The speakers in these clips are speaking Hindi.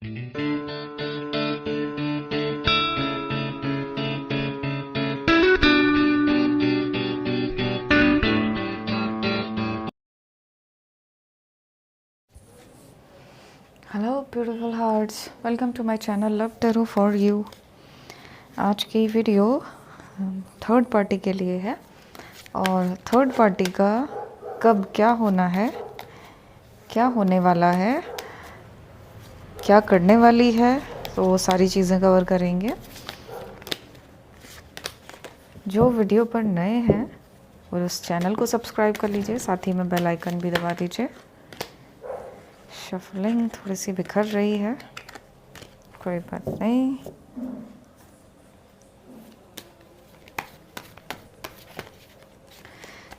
Hello beautiful hearts, welcome to my channel love tarot for you. आज की वीडियो थर्ड पार्टी के लिए है और थर्ड पार्टी का कब क्या होना है, क्या होने वाला है, क्या करने वाली है, तो वो सारी चीज़ें कवर करेंगे। जो वीडियो पर नए हैं और उस चैनल को सब्सक्राइब कर लीजिए, साथ ही में बेल आइकन भी दबा दीजिए। शफलिंग थोड़ी सी बिखर रही है, कोई बात नहीं।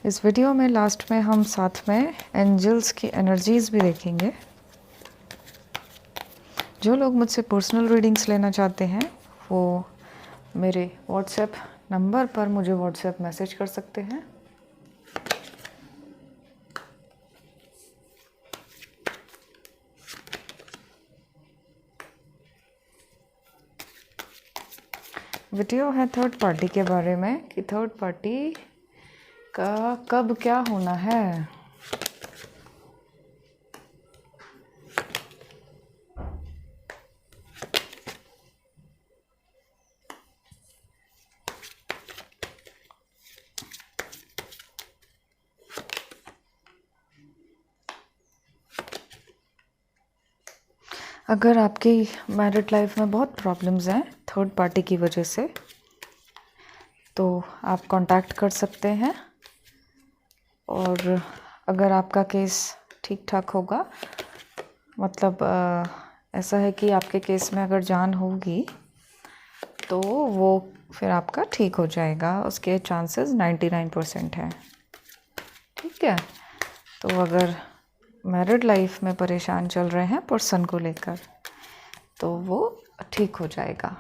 इस वीडियो में लास्ट में हम साथ में एंजल्स की एनर्जीज भी देखेंगे। जो लोग मुझसे पर्सनल रीडिंग्स लेना चाहते हैं वो मेरे व्हाट्सएप नंबर पर मुझे व्हाट्सएप मैसेज कर सकते हैं। वीडियो है थर्ड पार्टी के बारे में कि थर्ड पार्टी का कब क्या होना है। अगर आपकी मैरिड लाइफ में बहुत प्रॉब्लम्स हैं थर्ड पार्टी की वजह से, तो आप कांटेक्ट कर सकते हैं। और अगर आपका केस ठीक ठाक होगा, मतलब ऐसा है कि आपके केस में अगर जान होगी तो वो फिर आपका ठीक हो जाएगा, उसके चांसेस 99% हैं। ठीक है, तो अगर मैरिड लाइफ में परेशान चल रहे हैं पर्सन को लेकर, तो वो ठीक हो जाएगा।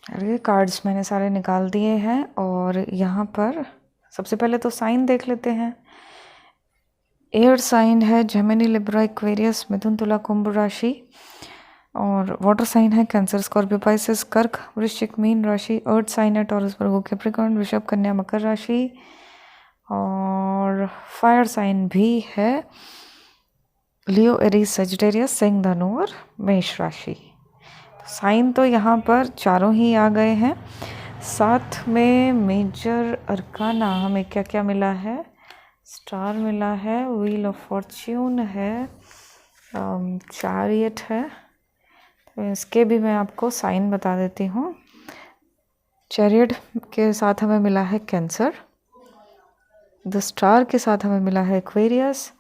अरे कार्ड्स मैंने सारे निकाल दिए हैं और यहाँ पर सबसे पहले तो साइन देख लेते हैं। एयर साइन है जेमिनी, लिब्रा, एक्वेरियस, मिथुन, तुला, कुंभ राशि। और वाटर साइन है कैंसर, स्कॉर्पियो, पाइसेस, कर्क, वृश्चिक, मीन राशि। अर्थ साइन है टॉरस, वर्गो, कैप्रिकॉर्न, वृषभ, कन्या, मकर राशि। और फायर साइन भी है लियो, एरीज, सजिटेरियस, सिंह, धनु और मेष राशि। साइन तो यहाँ पर चारों ही आ गए हैं। साथ में मेजर अरकाना हमें क्या क्या मिला है? स्टार मिला है, व्हील ऑफ फॉर्च्यून है, चैरियट है। तो इसके भी मैं आपको साइन बता देती हूँ। चैरियट के साथ हमें मिला है कैंसर, द स्टार के साथ हमें मिला है एक्वेरियस,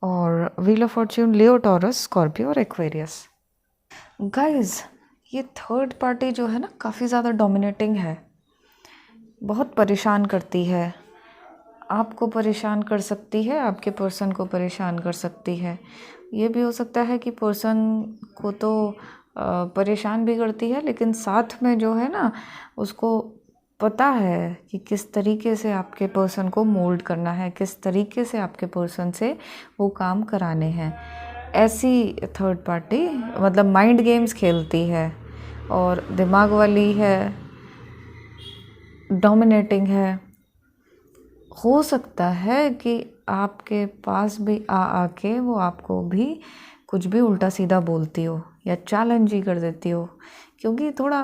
और wheel of Fortune Leo, taurus, Scorpio और एक्वेरियस। गाइस, ये थर्ड पार्टी जो है ना काफ़ी ज़्यादा डोमिनेटिंग है, बहुत परेशान करती है, आपको परेशान कर सकती है, आपके पर्सन को परेशान कर सकती है। ये भी हो सकता है कि पर्सन को तो परेशान भी करती है, लेकिन साथ में जो है ना उसको पता है कि किस तरीके से आपके पर्सन को मोल्ड करना है, किस तरीके से आपके पर्सन से वो काम कराने हैं। ऐसी थर्ड पार्टी मतलब माइंड गेम्स खेलती है और दिमाग वाली है, डोमिनेटिंग है। हो सकता है कि आपके पास भी आके वो आपको भी कुछ भी उल्टा सीधा बोलती हो या चैलेंज ही कर देती हो, क्योंकि थोड़ा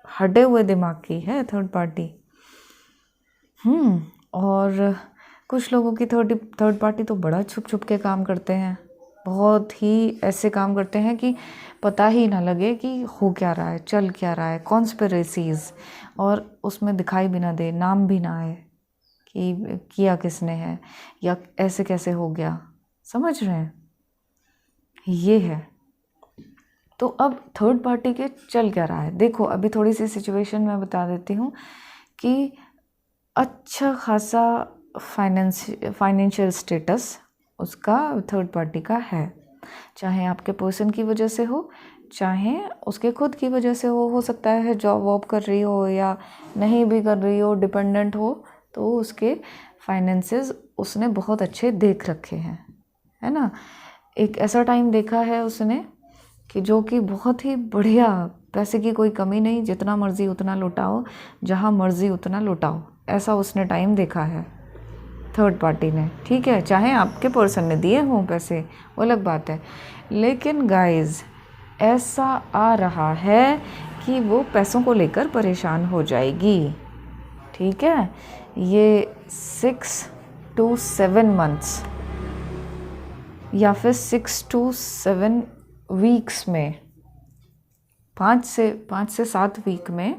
हटे हुए दिमाग की है थर्ड पार्टी। और कुछ लोगों की थर्ड पार्टी तो बड़ा छुप छुप के काम करते हैं, बहुत ही ऐसे काम करते हैं कि पता ही ना लगे कि हो क्या रहा है, चल क्या रहा है, कॉन्स्पिरेसीज, और उसमें दिखाई भी ना दे, नाम भी ना आए कि किया किसने है या ऐसे कैसे हो गया। समझ रहे हैं? ये है। तो अब थर्ड पार्टी के चल क्या रहा है, देखो अभी थोड़ी सी सिचुएशन मैं बता देती हूँ कि अच्छा खासा फाइनेंशियल स्टेटस उसका थर्ड पार्टी का है, चाहे आपके पर्सन की वजह से हो, चाहे उसके खुद की वजह से हो सकता है जॉब वॉब कर रही हो या नहीं भी कर रही हो, डिपेंडेंट हो, तो उसके फाइनेंसेस उसने बहुत अच्छे देख रखे हैं, है ना। एक ऐसा टाइम देखा है उसने कि जो कि बहुत ही बढ़िया, पैसे की कोई कमी नहीं, जितना मर्जी उतना लुटाओ, जहाँ मर्जी उतना लुटाओ, ऐसा उसने टाइम देखा है थर्ड पार्टी ने। ठीक है, चाहे आपके पर्सन ने दिए हों पैसे, वो अलग बात है, लेकिन गाइज ऐसा आ रहा है कि वो पैसों को लेकर परेशान हो जाएगी। ठीक है, ये 6 to 7 months या फिर 6 to 7 वीक्स में, 5 से 7 वीक में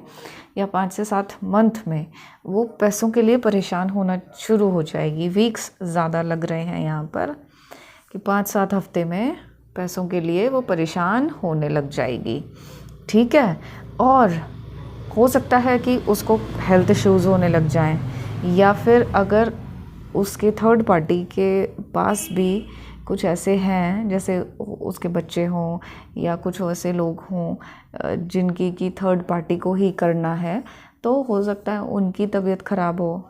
या 5 से 7 मंथ में वो पैसों के लिए परेशान होना शुरू हो जाएगी। वीक्स ज़्यादा लग रहे हैं यहाँ पर कि 5-7 हफ्ते में पैसों के लिए वो परेशान होने लग जाएगी। ठीक है, और हो सकता है कि उसको हेल्थ इश्यूज़ होने लग जाएं, या फिर अगर उसके थर्ड पार्टी के पास भी कुछ ऐसे हैं, जैसे उसके बच्चे हों या कुछ ऐसे लोग हों जिनकी की थर्ड पार्टी को ही करना है, तो हो सकता है उनकी तबीयत ख़राब हो,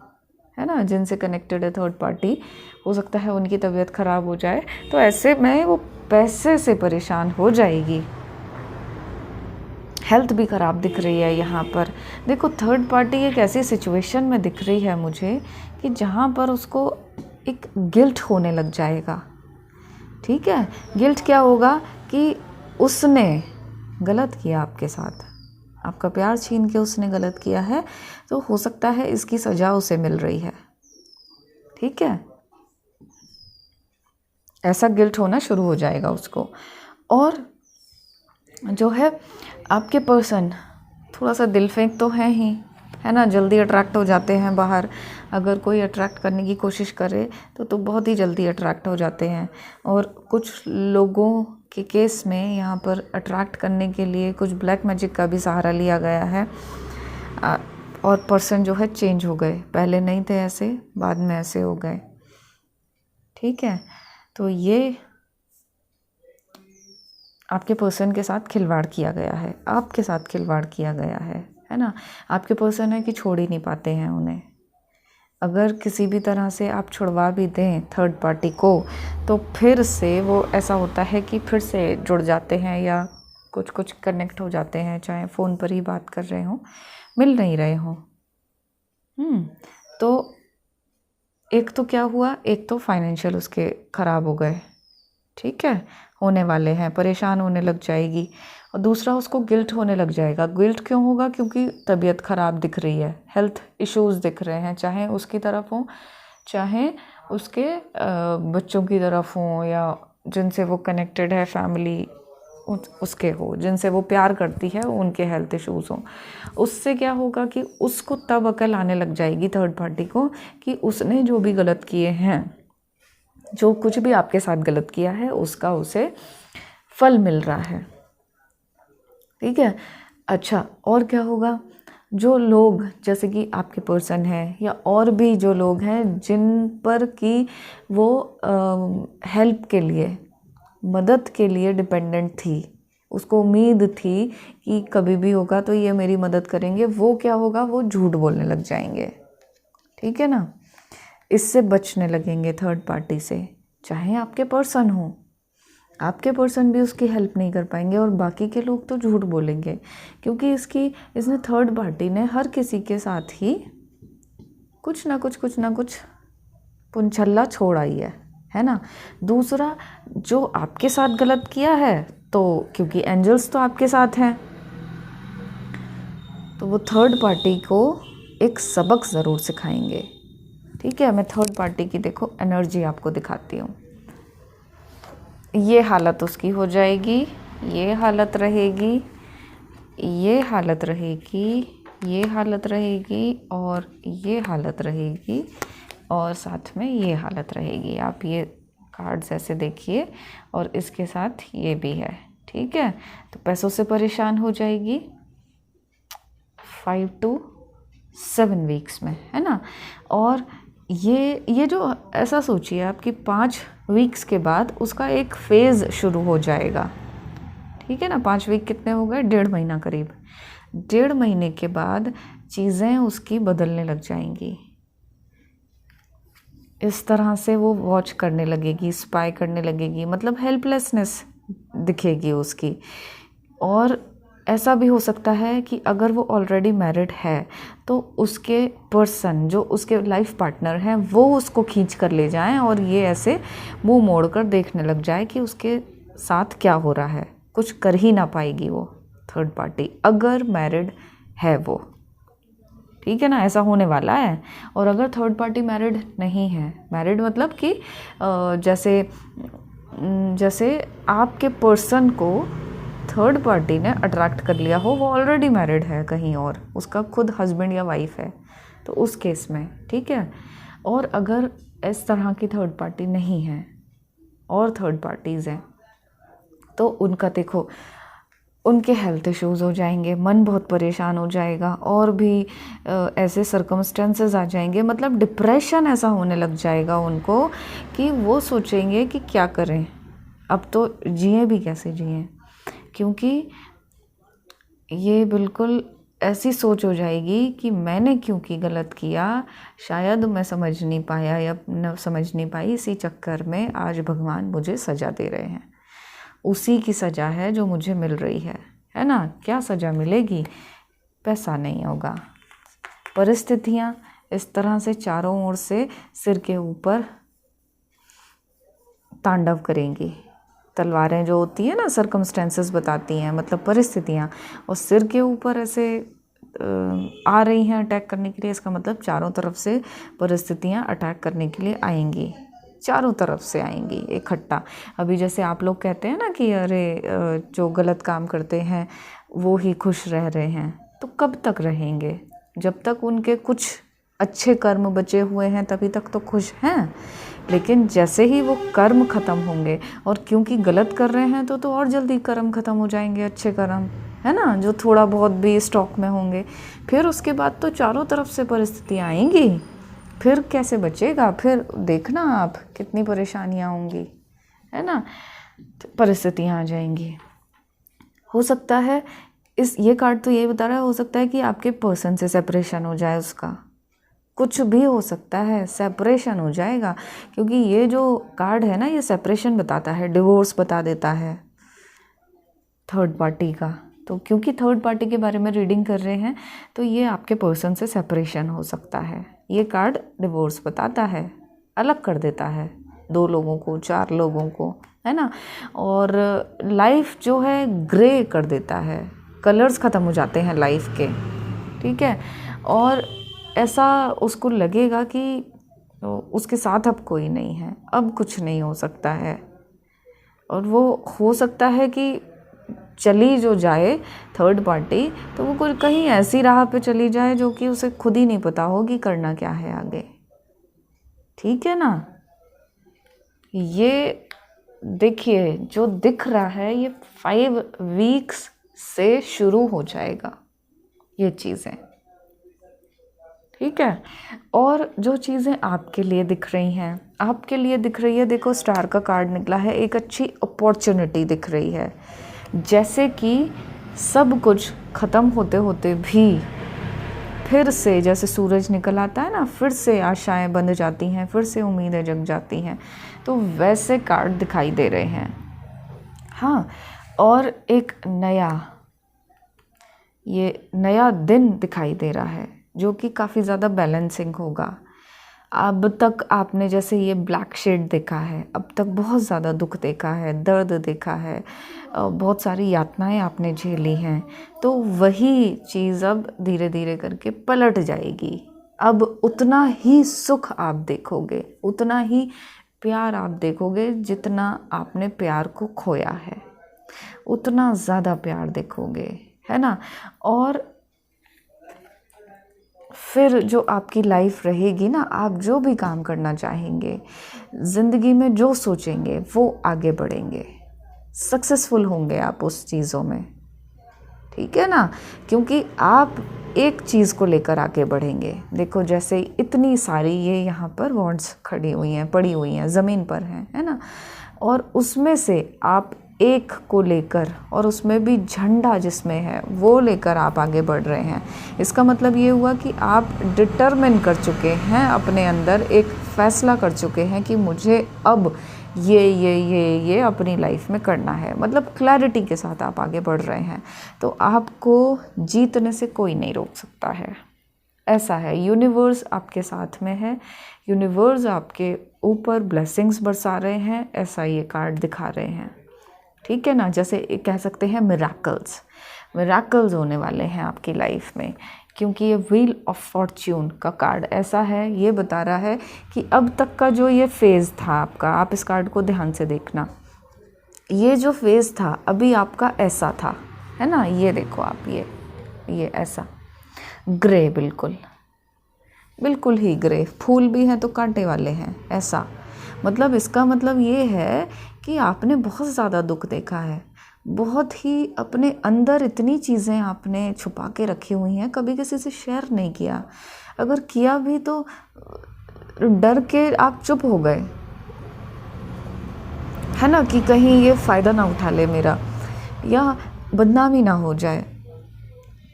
है ना, जिनसे कनेक्टेड है थर्ड पार्टी, हो सकता है उनकी तबीयत ख़राब हो जाए, तो ऐसे में वो पैसे से परेशान हो जाएगी। हेल्थ भी ख़राब दिख रही है यहाँ पर। देखो, थर्ड पार्टी एक ऐसी सिचुएशन में दिख रही है मुझे कि जहाँ पर उसको एक गिल्ट होने लग जाएगा। ठीक है, गिल्ट क्या होगा कि उसने गलत किया आपके साथ, आपका प्यार छीन के उसने गलत किया है, तो हो सकता है इसकी सज़ा उसे मिल रही है। ठीक है, ऐसा गिल्ट होना शुरू हो जाएगा उसको। और जो है आपके पर्सन थोड़ा सा दिल फेंक तो है ही, है ना, जल्दी अट्रैक्ट हो जाते हैं बाहर। अगर कोई अट्रैक्ट करने की कोशिश करे तो बहुत ही जल्दी अट्रैक्ट हो जाते हैं। और कुछ लोगों के केस में यहाँ पर अट्रैक्ट करने के लिए कुछ ब्लैक मैजिक का भी सहारा लिया गया है, और पर्सन जो है चेंज हो गए, पहले नहीं थे ऐसे, बाद में ऐसे हो गए। ठीक है, तो ये आपके पर्सन के साथ खिलवाड़ किया गया है, आपके साथ खिलवाड़ किया गया है ना। आपके पर्सन है कि छोड़ ही नहीं पाते हैं उन्हें। अगर किसी भी तरह से आप छुड़वा भी दें थर्ड पार्टी को, तो फिर से वो ऐसा होता है कि फिर से जुड़ जाते हैं या कुछ कनेक्ट हो जाते हैं, चाहे फ़ोन पर ही बात कर रहे हों, मिल नहीं रहे हों। तो एक तो क्या हुआ, एक तो फाइनेंशियल उसके ख़राब हो गए, ठीक है, होने वाले हैं, परेशान होने लग जाएगी। और दूसरा, उसको गिल्ट होने लग जाएगा। गिल्ट क्यों होगा? क्योंकि तबीयत ख़राब दिख रही है, हेल्थ इश्यूज़ दिख रहे हैं, चाहे उसकी तरफ हों, चाहे उसके बच्चों की तरफ हों, या जिनसे वो कनेक्टेड है, फैमिली उसके हो, जिनसे वो प्यार करती है, उनके हेल्थ इश्यूज़ हों। उससे क्या होगा कि उसको तब अकल आने लग जाएगी थर्ड पार्टी को कि उसने जो भी गलत किए हैं, जो कुछ भी आपके साथ गलत किया है, उसका उसे फल मिल रहा है। ठीक है, अच्छा, और क्या होगा? जो लोग जैसे कि आपके पर्सन है या और भी जो लोग हैं जिन पर कि वो हेल्प के लिए, मदद के लिए डिपेंडेंट थी, उसको उम्मीद थी कि कभी भी होगा तो ये मेरी मदद करेंगे, वो क्या होगा, वो झूठ बोलने लग जाएंगे। ठीक है ना, इससे बचने लगेंगे थर्ड पार्टी से। चाहे आपके पर्सन हो, आपके पर्सन भी उसकी हेल्प नहीं कर पाएंगे और बाकी के लोग तो झूठ बोलेंगे, क्योंकि इसने थर्ड पार्टी ने हर किसी के साथ ही कुछ ना कुछ पुंछल्ला छोड़ा ही है ना। दूसरा, जो आपके साथ गलत किया है, तो क्योंकि एंजल्स तो आपके साथ हैं, तो वो थर्ड पार्टी को एक सबक ज़रूर सिखाएंगे। ठीक है, मैं थर्ड पार्टी की देखो एनर्जी आपको दिखाती हूँ। ये हालत उसकी हो जाएगी, ये हालत रहेगी, ये हालत रहेगी, ये हालत रहेगी, और ये हालत रहेगी, और साथ में ये हालत रहेगी। आप ये कार्ड्स ऐसे देखिए, और इसके साथ ये भी है। ठीक है, तो पैसों से परेशान हो जाएगी 5 to 7 वीक्स में, है ना। और ये जो ऐसा सोचिए आपकी 5 वीक्स के बाद उसका एक फेज़ शुरू हो जाएगा। ठीक है ना, 5 वीक कितने हो गए, 1.5 महीना करीब। 1.5 महीने के बाद चीज़ें उसकी बदलने लग जाएंगी। इस तरह से वो वॉच करने लगेगी, स्पाई करने लगेगी, मतलब हेल्पलेसनेस दिखेगी उसकी। और ऐसा भी हो सकता है कि अगर वो ऑलरेडी मैरिड है तो उसके पर्सन जो उसके लाइफ पार्टनर हैं वो उसको खींच कर ले जाएं और ये ऐसे मुंह मोड़ कर देखने लग जाए कि उसके साथ क्या हो रहा है। कुछ कर ही ना पाएगी वो थर्ड पार्टी, अगर मैरिड है वो। ठीक है ना, ऐसा होने वाला है। और अगर थर्ड पार्टी मैरिड नहीं है, मैरिड मतलब कि जैसे आपके पर्सन को थर्ड पार्टी ने अट्रैक्ट कर लिया हो, वो ऑलरेडी मैरिड है कहीं और, उसका खुद हस्बैंड या वाइफ है, तो उस केस में ठीक है। और अगर इस तरह की थर्ड पार्टी नहीं है और थर्ड पार्टीज़ हैं, तो उनका देखो, उनके हेल्थ इश्यूज़ हो जाएंगे, मन बहुत परेशान हो जाएगा, और भी ऐसे सर्कमस्टेंसेस आ जाएंगे, मतलब डिप्रेशन ऐसा होने लग जाएगा उनको कि वो सोचेंगे कि क्या करें, अब तो जिए भी कैसे जिए, क्योंकि ये बिल्कुल ऐसी सोच हो जाएगी कि मैंने क्योंकि गलत किया, शायद मैं समझ नहीं पाया या न समझ नहीं पाई, इसी चक्कर में आज भगवान मुझे सज़ा दे रहे हैं। उसी की सज़ा है जो मुझे मिल रही है ना। क्या सज़ा मिलेगी, पैसा नहीं होगा। परिस्थितियाँ इस तरह से चारों ओर से सिर के ऊपर तांडव करेंगी। तलवारें जो होती है ना, सर्कमस्टेंसेस बताती हैं, मतलब परिस्थितियाँ, और सिर के ऊपर ऐसे आ रही हैं अटैक करने के लिए, इसका मतलब चारों तरफ से परिस्थितियाँ अटैक करने के लिए आएंगी, चारों तरफ से आएंगी इकट्ठा। अभी जैसे आप लोग कहते हैं ना कि अरे जो गलत काम करते हैं वो ही खुश रह रहे हैं, तो कब तक रहेंगे? जब तक उनके कुछ अच्छे कर्म बचे हुए हैं तभी तक तो खुश हैं। लेकिन जैसे ही वो कर्म ख़त्म होंगे, और क्योंकि गलत कर रहे हैं तो और जल्दी कर्म ख़त्म हो जाएंगे, अच्छे कर्म है ना, जो थोड़ा बहुत भी स्टॉक में होंगे, फिर उसके बाद तो चारों तरफ से परिस्थितियाँ आएंगी, फिर कैसे बचेगा? फिर देखना आप कितनी परेशानियाँ होंगी, है ना, परिस्थितियाँ आ जाएंगी। हो सकता है ये कार्ड तो ये बता रहा है, हो सकता है कि आपके पर्सन से सेपरेशन हो जाए, उसका कुछ भी हो सकता है, सेपरेशन हो जाएगा, क्योंकि ये जो कार्ड है ना, ये सेपरेशन बताता है, डिवोर्स बता देता है थर्ड पार्टी का। तो क्योंकि थर्ड पार्टी के बारे में रीडिंग कर रहे हैं, तो ये आपके पर्सन से सेपरेशन हो सकता है। ये कार्ड डिवोर्स बताता है, अलग कर देता है 2 लोगों को, 4 लोगों को, है ना। और लाइफ जो है ग्रे कर देता है, कलर्स ख़त्म हो जाते हैं लाइफ के, ठीक है। और ऐसा उसको लगेगा कि उसके साथ अब कोई नहीं है, अब कुछ नहीं हो सकता है। और वो हो सकता है कि चली जो जाए थर्ड पार्टी, तो वो कोई कहीं ऐसी राह पे चली जाए जो कि उसे खुद ही नहीं पता हो कि करना क्या है आगे। ठीक है ना। ये देखिए जो दिख रहा है, ये 5 वीक्स से शुरू हो जाएगा ये चीज़ें, ठीक है। और जो चीज़ें आपके लिए दिख रही हैं, आपके लिए दिख रही है, देखो स्टार का कार्ड निकला है, एक अच्छी अपॉर्चुनिटी दिख रही है, जैसे कि सब कुछ ख़त्म होते होते भी फिर से, जैसे सूरज निकल आता है ना, फिर से आशाएं बंध जाती हैं, फिर से उम्मीदें जग जाती हैं, तो वैसे कार्ड दिखाई दे रहे हैं। हाँ, और एक नया दिन दिखाई दे रहा है, जो कि काफ़ी ज़्यादा बैलेंसिंग होगा। अब तक आपने जैसे ये ब्लैक शेड देखा है, अब तक बहुत ज़्यादा दुख देखा है, दर्द देखा है, बहुत सारी यातनाएं आपने झेली हैं, तो वही चीज़ अब धीरे धीरे करके पलट जाएगी। अब उतना ही सुख आप देखोगे, उतना ही प्यार आप देखोगे, जितना आपने प्यार को खोया है, उतना ज़्यादा प्यार देखोगे, है ना। और फिर जो आपकी लाइफ रहेगी ना, आप जो भी काम करना चाहेंगे, ज़िंदगी में जो सोचेंगे वो आगे बढ़ेंगे, सक्सेसफुल होंगे आप उस चीज़ों में, ठीक है ना, क्योंकि आप एक चीज़ को लेकर आगे बढ़ेंगे। देखो जैसे इतनी सारी ये यहाँ पर वॉन्ड्स खड़ी हुई हैं, पड़ी हुई हैं, ज़मीन पर हैं, है ना, और उसमें से आप एक को लेकर, और उसमें भी झंडा जिसमें है वो लेकर आप आगे बढ़ रहे हैं। इसका मतलब ये हुआ कि आप डिटरमिन कर चुके हैं, अपने अंदर एक फ़ैसला कर चुके हैं कि मुझे अब ये अपनी लाइफ में करना है। मतलब क्लैरिटी के साथ आप आगे बढ़ रहे हैं, तो आपको जीतने से कोई नहीं रोक सकता है। ऐसा है, यूनिवर्स आपके साथ में है, यूनिवर्स आपके ऊपर ब्लेसिंग्स बरसा रहे हैं, ऐसा ये कार्ड दिखा रहे हैं। ठीक है ना, जैसे कह सकते हैं मिराकल्स होने वाले हैं आपकी लाइफ में, क्योंकि ये व्हील ऑफ फॉर्च्यून का कार्ड ऐसा है, ये बता रहा है कि अब तक का जो ये फेज़ था आपका, आप इस कार्ड को ध्यान से देखना, ये जो फेज़ था अभी आपका ऐसा था, है ना, ये देखो आप, ये ऐसा ग्रे, बिल्कुल ही ग्रे, फूल भी हैं तो कांटे वाले हैं, ऐसा। मतलब इसका मतलब ये है कि आपने बहुत ज़्यादा दुख देखा है, बहुत ही अपने अंदर इतनी चीज़ें आपने छुपा के रखी हुई हैं, कभी किसी से शेयर नहीं किया, अगर किया भी तो डर के आप चुप हो गए, है ना, कि कहीं ये फ़ायदा ना उठा ले मेरा, या बदनामी ना हो जाए।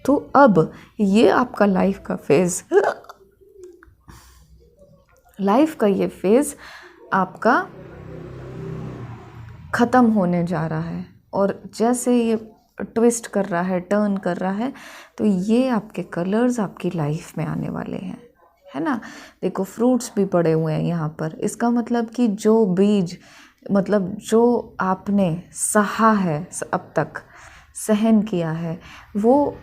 तो अब ये आपका लाइफ का ये फेज़ आपका ख़त्म होने जा रहा है, और जैसे ये ट्विस्ट कर रहा है, टर्न कर रहा है, तो ये आपके कलर्स आपकी लाइफ में आने वाले हैं, है ना। देखो फ्रूट्स भी पड़े हुए हैं यहाँ पर, इसका मतलब कि जो बीज, मतलब जो आपने सहा है, अब तक सहन किया है, वो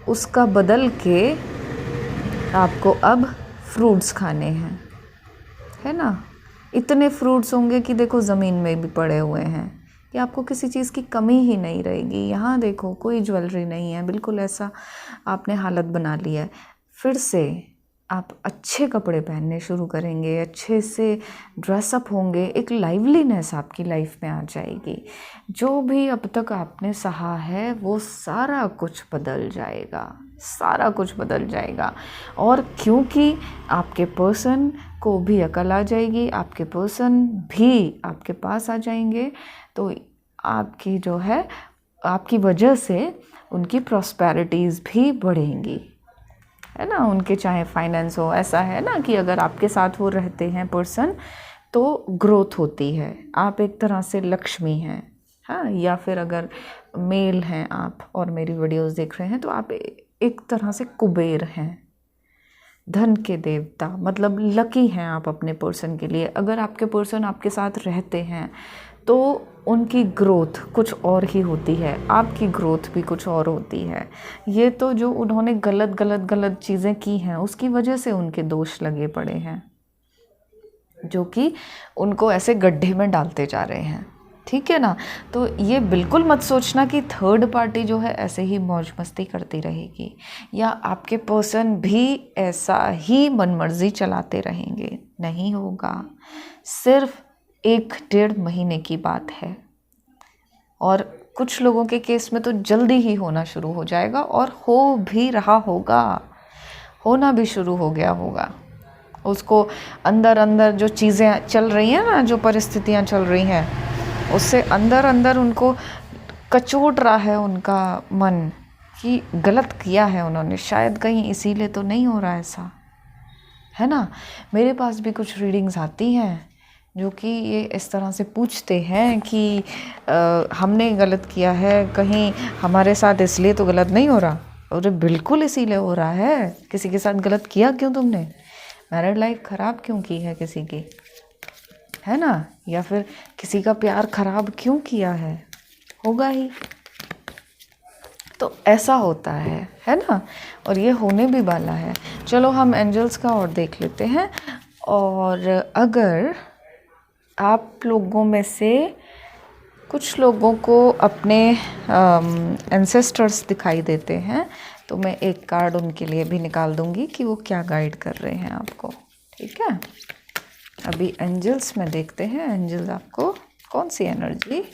उसका बदल के आपको अब फ्रूट्स खाने हैं, है ना। इतने फ्रूट्स होंगे कि देखो ज़मीन में भी पड़े हुए हैं, कि आपको किसी चीज़ की कमी ही नहीं रहेगी। यहाँ देखो कोई ज्वेलरी नहीं है, बिल्कुल ऐसा आपने हालत बना लिया है। फिर से आप अच्छे कपड़े पहनने शुरू करेंगे, अच्छे से ड्रेसअप होंगे, एक लाइवलीनेस आपकी लाइफ में आ जाएगी। जो भी अब तक आपने सहा है वो सारा कुछ बदल जाएगा, सारा कुछ बदल जाएगा। और क्योंकि आपके पर्सन को भी अकल आ जाएगी, आपके पर्सन भी आपके पास आ जाएंगे, तो आपकी जो है, आपकी वजह से उनकी प्रॉस्पेरिटीज़ भी बढ़ेंगी, है ना। उनके चाहे फाइनेंस हो, ऐसा है ना कि अगर आपके साथ वो रहते हैं पर्सन तो ग्रोथ होती है, आप एक तरह से लक्ष्मी हैं, हाँ। या फिर अगर मेल हैं आप और मेरी वीडियोस देख रहे हैं तो आप एक तरह से कुबेर हैं, धन के देवता, मतलब लकी हैं आप अपने पर्सन के लिए। अगर आपके पर्सन आपके साथ रहते हैं तो उनकी ग्रोथ कुछ और ही होती है, आपकी ग्रोथ भी कुछ और होती है। ये तो जो उन्होंने गलत चीज़ें की हैं उसकी वजह से उनके दोष लगे पड़े हैं, जो कि उनको ऐसे गड्ढे में डालते जा रहे हैं, ठीक है ना। तो ये बिल्कुल मत सोचना कि थर्ड पार्टी जो है ऐसे ही मौज मस्ती करती रहेगी, या आपके पर्सन भी ऐसा ही मनमर्जी चलाते रहेंगे, नहीं होगा। सिर्फ 1-1.5 महीने की बात है, और कुछ लोगों के केस में तो जल्दी ही होना शुरू हो जाएगा, और हो भी रहा होगा, होना भी शुरू हो गया होगा। उसको अंदर जो चीज़ें चल रही हैं ना, जो परिस्थितियाँ चल रही हैं, उससे अंदर उनको कचोट रहा है उनका मन कि गलत किया है उन्होंने, शायद कहीं इसीलिए तो नहीं हो रहा ऐसा, है ना। मेरे पास भी कुछ रीडिंग्स आती हैं जो कि ये इस तरह से पूछते हैं कि हमने गलत किया है, कहीं हमारे साथ इसलिए तो गलत नहीं हो रहा। और बिल्कुल इसीलिए हो रहा है, किसी के साथ गलत किया क्यों तुमने, मैरिड लाइफ ख़राब क्यों की है किसी की, है ना, या फिर किसी का प्यार ख़राब क्यों किया है, होगा ही। तो ऐसा होता है ना, और ये होने भी वाला है। चलो हम एंजल्स का और देख लेते हैं। और अगर आप लोगों में से कुछ लोगों को अपने एंसेस्टर्स दिखाई देते हैं, तो मैं एक कार्ड उनके लिए भी निकाल दूंगी कि वो क्या गाइड कर रहे हैं आपको, ठीक है। अभी एंजल्स में देखते हैं, एंजल्स आपको कौन सी एनर्जी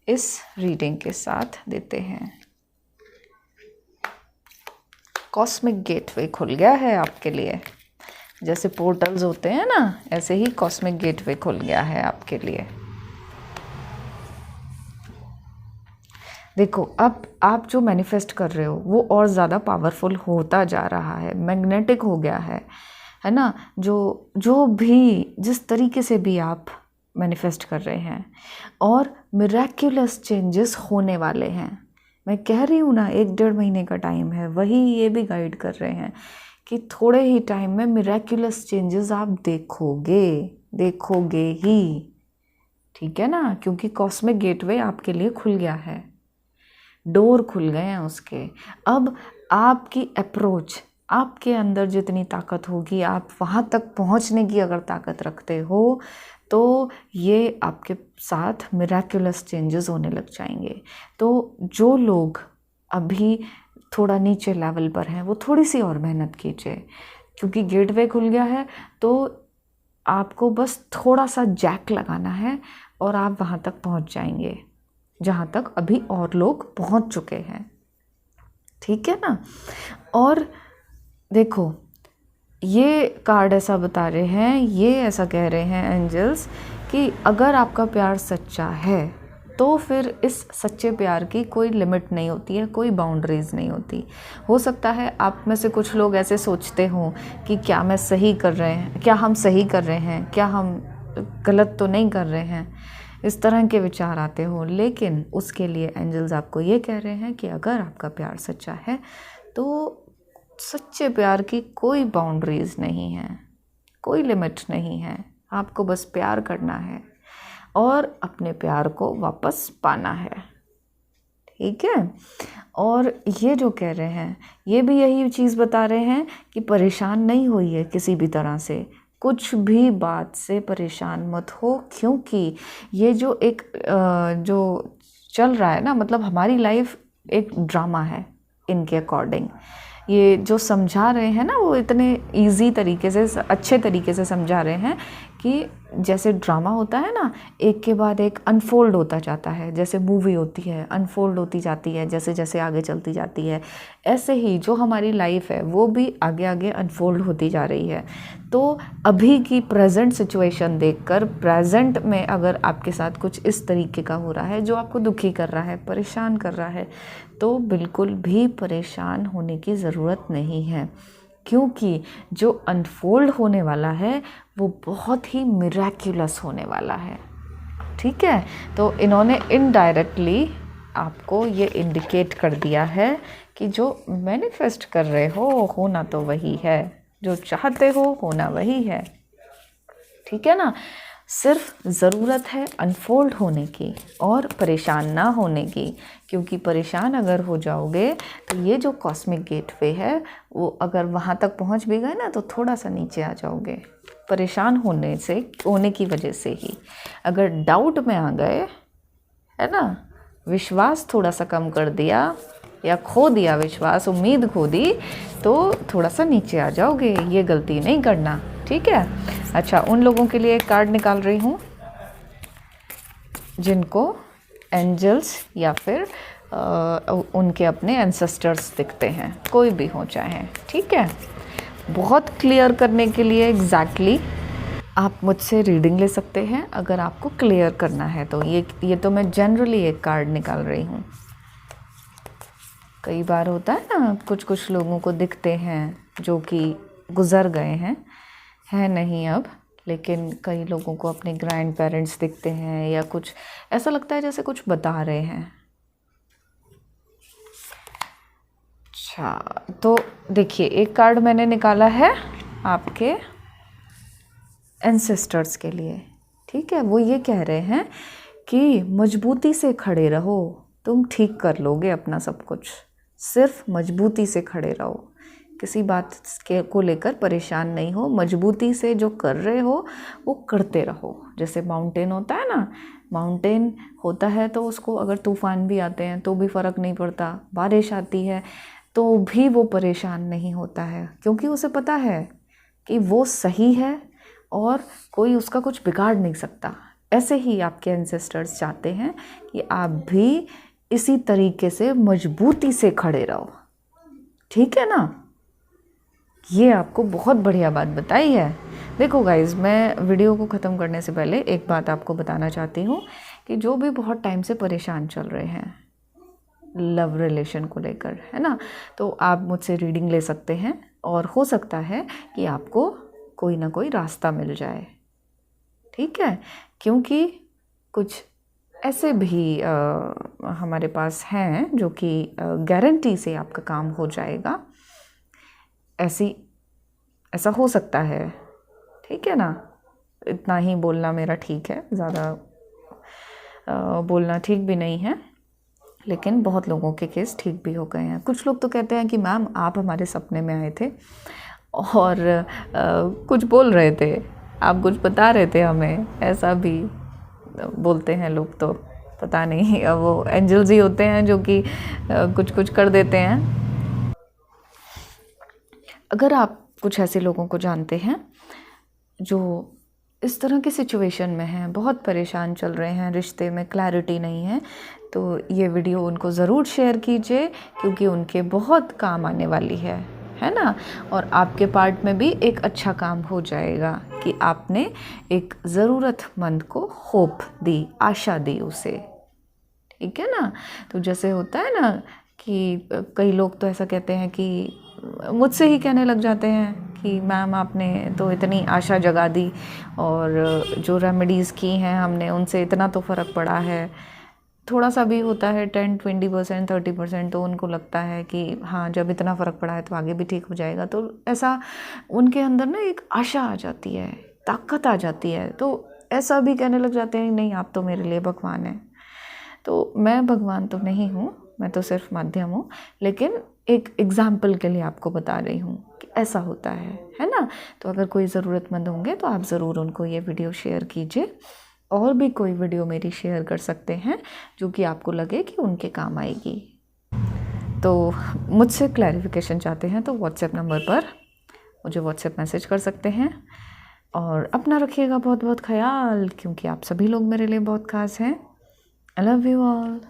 इस रीडिंग के साथ देते हैं। कॉस्मिक गेटवे खुल गया है आपके लिए। जैसे पोर्टल्स होते हैं ना, ऐसे ही कॉस्मिक गेटवे खुल गया है आपके लिए। देखो, अब आप जो मैनिफेस्ट कर रहे हो वो और ज़्यादा पावरफुल होता जा रहा है, मैग्नेटिक हो गया है ना। जो भी जिस तरीके से भी आप मैनिफेस्ट कर रहे हैं, और मिरेक्युलस चेंजेस होने वाले हैं। मैं कह रही हूँ ना, 1-1.5 महीने का टाइम है, वही ये भी गाइड कर रहे हैं कि थोड़े ही टाइम में मिरेक्युलस चेंजेस आप देखोगे ही, ठीक है ना। क्योंकि कॉस्मिक गेटवे आपके लिए खुल गया है, डोर खुल गए हैं उसके। अब आपकी अप्रोच, आपके अंदर जितनी ताकत होगी, आप वहाँ तक पहुँचने की अगर ताकत रखते हो, तो ये आपके साथ मिरेक्युलस चेंजेस होने लग जाएंगे। तो जो लोग अभी थोड़ा नीचे लेवल पर हैं, वो थोड़ी सी और मेहनत कीजिए, क्योंकि गेटवे खुल गया है। तो आपको बस थोड़ा सा जैक लगाना है और आप वहाँ तक पहुँच जाएंगे जहाँ तक अभी और लोग पहुँच चुके हैं, ठीक है ना। और देखो, ये कार्ड ऐसा बता रहे हैं, ये ऐसा कह रहे हैं एंजल्स, कि अगर आपका प्यार सच्चा है तो फिर इस सच्चे प्यार की कोई लिमिट नहीं होती है, कोई बाउंड्रीज़ नहीं होती। हो सकता है आप में से कुछ लोग ऐसे सोचते हों कि क्या मैं सही कर रहे हैं, क्या हम सही कर रहे हैं, क्या हम गलत तो नहीं कर रहे हैं, इस तरह के विचार आते हो। लेकिन उसके लिए एंजल्स आपको ये कह रहे हैं कि अगर आपका प्यार सच्चा है तो सच्चे प्यार की कोई बाउंड्रीज़ नहीं है, कोई लिमिट नहीं है। आपको बस प्यार करना है और अपने प्यार को वापस पाना है, ठीक है। और ये जो कह रहे हैं, ये भी यही चीज़ बता रहे हैं कि परेशान नहीं होइए किसी भी तरह से, कुछ भी बात से परेशान मत हो। क्योंकि ये जो एक जो चल रहा है ना, मतलब हमारी लाइफ एक ड्रामा है इनके अकॉर्डिंग। ये जो समझा रहे हैं ना, वो इतने इजी तरीके से, अच्छे तरीके से समझा रहे हैं कि जैसे ड्रामा होता है ना, एक के बाद एक अनफोल्ड होता जाता है, जैसे मूवी होती है, अनफोल्ड होती जाती है जैसे जैसे आगे चलती जाती है, ऐसे ही जो हमारी लाइफ है वो भी आगे आगे अनफोल्ड होती जा रही है। तो अभी की प्रेजेंट सिचुएशन देखकर, प्रेजेंट में अगर आपके साथ कुछ इस तरीके का हो रहा है जो आपको दुखी कर रहा है, परेशान कर रहा है, तो बिल्कुल भी परेशान होने की ज़रूरत नहीं है। क्योंकि जो अनफोल्ड होने वाला है वो बहुत ही मिरेक्युलस होने वाला है, ठीक है। तो इन्होंने इनडायरेक्टली आपको ये इंडिकेट कर दिया है कि जो मैनिफेस्ट कर रहे हो होना तो वही है, जो चाहते हो होना वही है, ठीक है ना। सिर्फ ज़रूरत है अनफोल्ड होने की और परेशान ना होने की। क्योंकि परेशान अगर हो जाओगे तो ये जो कॉस्मिक गेटवे है वो अगर वहाँ तक पहुँच भी गए ना, तो थोड़ा सा नीचे आ जाओगे परेशान होने की वजह से ही। अगर डाउट में आ गए, है ना, विश्वास थोड़ा सा कम कर दिया या खो दिया विश्वास, उम्मीद खो दी, तो थोड़ा सा नीचे आ जाओगे। ये गलती नहीं करना, ठीक है। अच्छा, उन लोगों के लिए एक कार्ड निकाल रही हूँ जिनको एंजल्स या फिर उनके अपने एंसेस्टर्स दिखते हैं, कोई भी हो चाहे, ठीक है। बहुत क्लियर करने के लिए एग्जैक्टली आप मुझसे रीडिंग ले सकते हैं अगर आपको क्लियर करना है तो। ये तो मैं जनरली एक कार्ड निकाल रही हूँ। कई बार होता है ना, कुछ लोगों को दिखते हैं जो कि गुज़र गए हैं नहीं अब, लेकिन कई लोगों को अपने ग्रैंड पेरेंट्स दिखते हैं, या कुछ ऐसा लगता है जैसे कुछ बता रहे हैं। अच्छा, तो देखिए, एक कार्ड मैंने निकाला है आपके एंसेस्टर्स के लिए, ठीक है। वो ये कह रहे हैं कि मजबूती से खड़े रहो, तुम ठीक कर लोगे अपना सब कुछ। सिर्फ मजबूती से खड़े रहो, किसी बात को लेकर परेशान नहीं हो, मजबूती से जो कर रहे हो वो करते रहो। जैसे माउंटेन होता है ना, माउंटेन होता है तो उसको अगर तूफान भी आते हैं तो भी फ़र्क नहीं पड़ता, बारिश आती है तो भी वो परेशान नहीं होता है, क्योंकि उसे पता है कि वो सही है और कोई उसका कुछ बिगाड़ नहीं सकता। ऐसे ही आपके एंसेस्टर्स चाहते हैं कि आप भी इसी तरीके से मजबूती से खड़े रहो, ठीक है ना। ये आपको बहुत बढ़िया बात बताई है। देखो गाइज, मैं वीडियो को ख़त्म करने से पहले एक बात आपको बताना चाहती हूँ कि जो भी बहुत टाइम से परेशान चल रहे हैं लव रिलेशन को लेकर, है ना, तो आप मुझसे रीडिंग ले सकते हैं और हो सकता है कि आपको कोई ना कोई रास्ता मिल जाए। ठीक है, क्योंकि कुछ ऐसे भी हमारे पास हैं जो कि गारंटी से आपका काम हो जाएगा। ऐसा हो सकता है, ठीक है ना। इतना ही बोलना मेरा ठीक है, ज़्यादा बोलना ठीक भी नहीं है, लेकिन बहुत लोगों के केस ठीक भी हो गए हैं। कुछ लोग तो कहते हैं कि मैम आप हमारे सपने में आए थे और कुछ बोल रहे थे, आप कुछ बता रहे थे हमें, ऐसा भी बोलते हैं लोग। तो पता नहीं, वो एंजल्स ही होते हैं जो कि कुछ कुछ कर देते हैं। अगर आप कुछ ऐसे लोगों को जानते हैं जो इस तरह की सिचुएशन में हैं, बहुत परेशान चल रहे हैं, रिश्ते में क्लैरिटी नहीं है, तो ये वीडियो उनको ज़रूर शेयर कीजिए, क्योंकि उनके बहुत काम आने वाली है ना। और आपके पार्ट में भी एक अच्छा काम हो जाएगा कि आपने एक ज़रूरतमंद को होप दी, आशा दी उसे। ठीक है ना। तो जैसे होता है ना कि कई लोग तो ऐसा कहते हैं कि मुझसे ही कहने लग जाते हैं कि मैम आपने तो इतनी आशा जगा दी और जो रेमेडीज़ की हैं हमने उनसे इतना तो फ़र्क पड़ा है। थोड़ा सा भी होता है 10-20% 30%, तो उनको लगता है कि हाँ जब इतना फ़र्क पड़ा है तो आगे भी ठीक हो जाएगा। तो ऐसा उनके अंदर ना एक आशा आ जाती है, ताकत आ जाती है, तो ऐसा भी कहने लग जाते हैं नहीं आप तो मेरे लिए भगवान हैं। तो मैं भगवान तो नहीं हूँ, मैं तो सिर्फ माध्यम हूँ, लेकिन एक एग्जाम्पल के लिए आपको बता रही हूँ कि ऐसा होता है ना। तो अगर कोई ज़रूरतमंद होंगे तो आप ज़रूर उनको ये वीडियो शेयर कीजिए। और भी कोई वीडियो मेरी शेयर कर सकते हैं जो कि आपको लगे कि उनके काम आएगी। तो मुझसे क्लैरिफिकेशन चाहते हैं तो व्हाट्सएप नंबर पर मुझे व्हाट्सएप मैसेज कर सकते हैं। और अपना रखिएगा बहुत बहुत ख्याल, क्योंकि आप सभी लोग मेरे लिए बहुत खास हैं। I love you all.